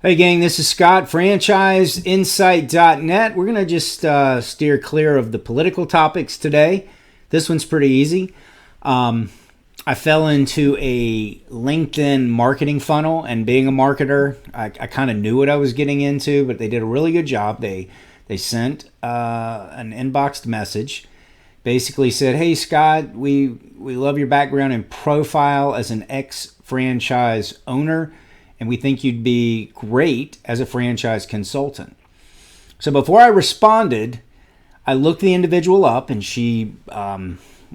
Hey gang, this is Scott, Franchiseinsight.net. We're going to just steer clear of the political topics today. This one's pretty easy. I fell into a LinkedIn marketing funnel, and being a marketer, I kind of knew what I was getting into, but they did a really good job. They sent an inboxed message, basically said, "Hey Scott, we love your background and profile as an ex-franchise owner, and we think you'd be great as a franchise consultant." So before I responded, I looked the individual up, and she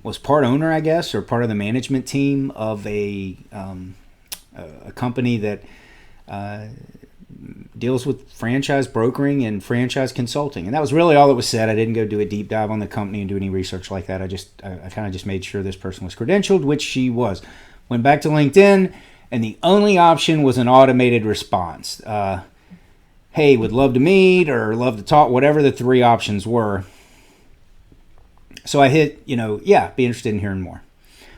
was part owner, I guess, or part of the management team of a company that deals with franchise brokering and franchise consulting. And that was really all that was said. I didn't go do a deep dive on the company and do any research like that. I kind of just made sure this person was credentialed, which she was. Went back to LinkedIn, and the only option was an automated response. Hey, would love to meet or love to talk, whatever the three options were. So I hit, be interested in hearing more.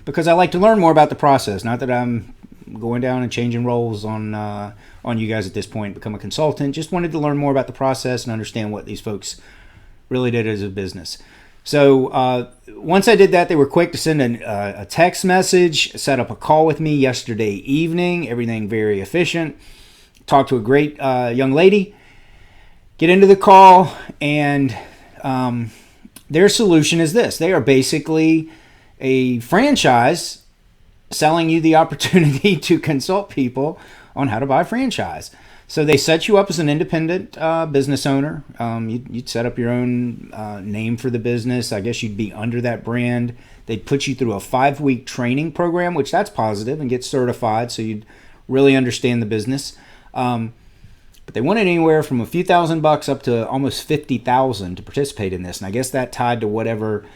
Because I like to learn more about the process. Not that I'm going down and changing roles on you guys at this point, become a consultant. Just wanted to learn more about the process and understand what these folks really did as a business. So once I did that, they were quick to send a text message, set up a call with me yesterday evening, everything very efficient. Talked to a great young lady, get into the call, and their solution is this. They are basically a franchise selling you the opportunity to consult people on how to buy a franchise. So they set you up as an independent business owner. You'd set up your own name for the business. I guess you'd be under that brand. They'd put you through a 5-week training program, which that's positive, and get certified so you'd really understand the business. But they wanted anywhere from a few $1,000s up to almost $50,000 to participate in this. And I guess that tied to whatever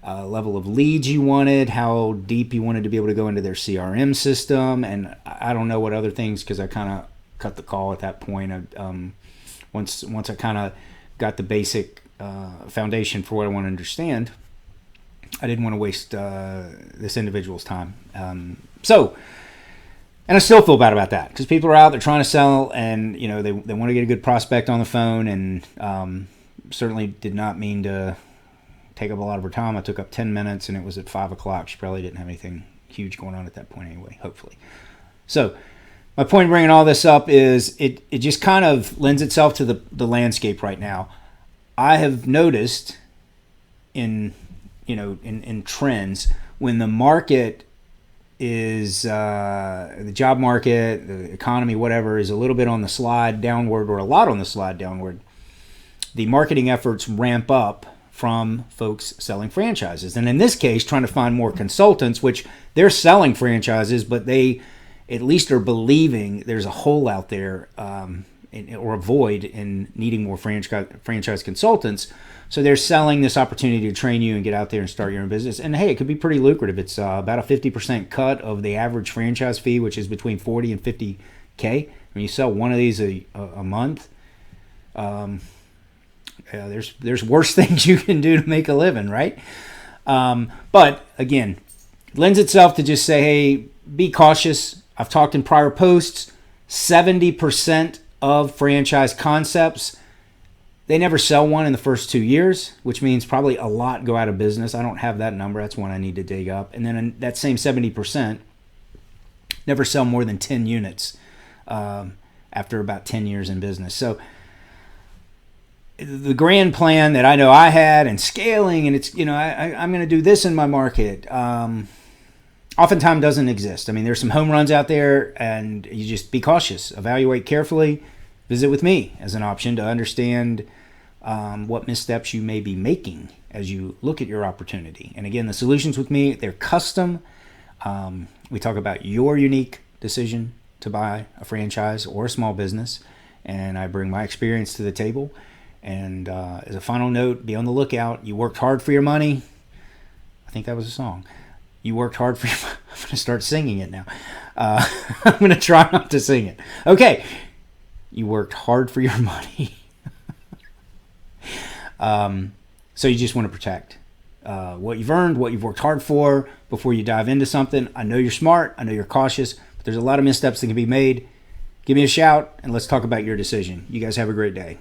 level of leads you wanted, how deep you wanted to be able to go into their CRM system. And I don't know what other things, because I kind of cut the call at that point. Once I kind of got the basic foundation for what I want to understand, I didn't want to waste this individual's time. And I still feel bad about that, because people are out there trying to sell, and they want to get a good prospect on the phone, and certainly did not mean to take up a lot of her time. I took up 10 minutes, and it was at 5 o'clock. She probably didn't have anything huge going on at that point anyway, hopefully. So my point in bringing all this up is it just kind of lends itself to the landscape right now. I have noticed in trends, when the market is the job market, the economy, whatever, is a little bit on the slide downward, or a lot on the slide downward, the marketing efforts ramp up from folks selling franchises. And in this case, trying to find more consultants, which they're selling franchises, but they at least are believing there's a hole out there or a void in needing more franchise consultants. So they're selling this opportunity to train you and get out there and start your own business. And hey, it could be pretty lucrative. It's about a 50% cut of the average franchise fee, which is between $40,000 and $50,000. When you sell one of these a month, there's worse things you can do to make a living, right? But again, it lends itself to just say, hey, be cautious. I've talked in prior posts, 70% of franchise concepts, they never sell one in the first 2 years, which means probably a lot go out of business. I don't have that number. That's one I need to dig up. And then that same 70% never sell more than 10 units after about 10 years in business. So the grand plan that I know I had, and scaling, and it's, I'm going to do this in my market, oftentimes doesn't exist. I mean, there's some home runs out there, and you just be cautious, evaluate carefully, visit with me as an option to understand what missteps you may be making as you look at your opportunity. And again, the solutions with me, they're custom. We talk about your unique decision to buy a franchise or a small business, and I bring my experience to the table. And as a final note, be on the lookout. You worked hard for your money. I think that was a song. You worked hard for your money. I'm going to start singing it now. I'm going to try not to sing it. Okay. You worked hard for your money. So you just want to protect what you've earned, what you've worked hard for before you dive into something. I know you're smart. I know you're cautious. But there's a lot of missteps that can be made. give me a shout and let's talk about your decision. You guys have a great day.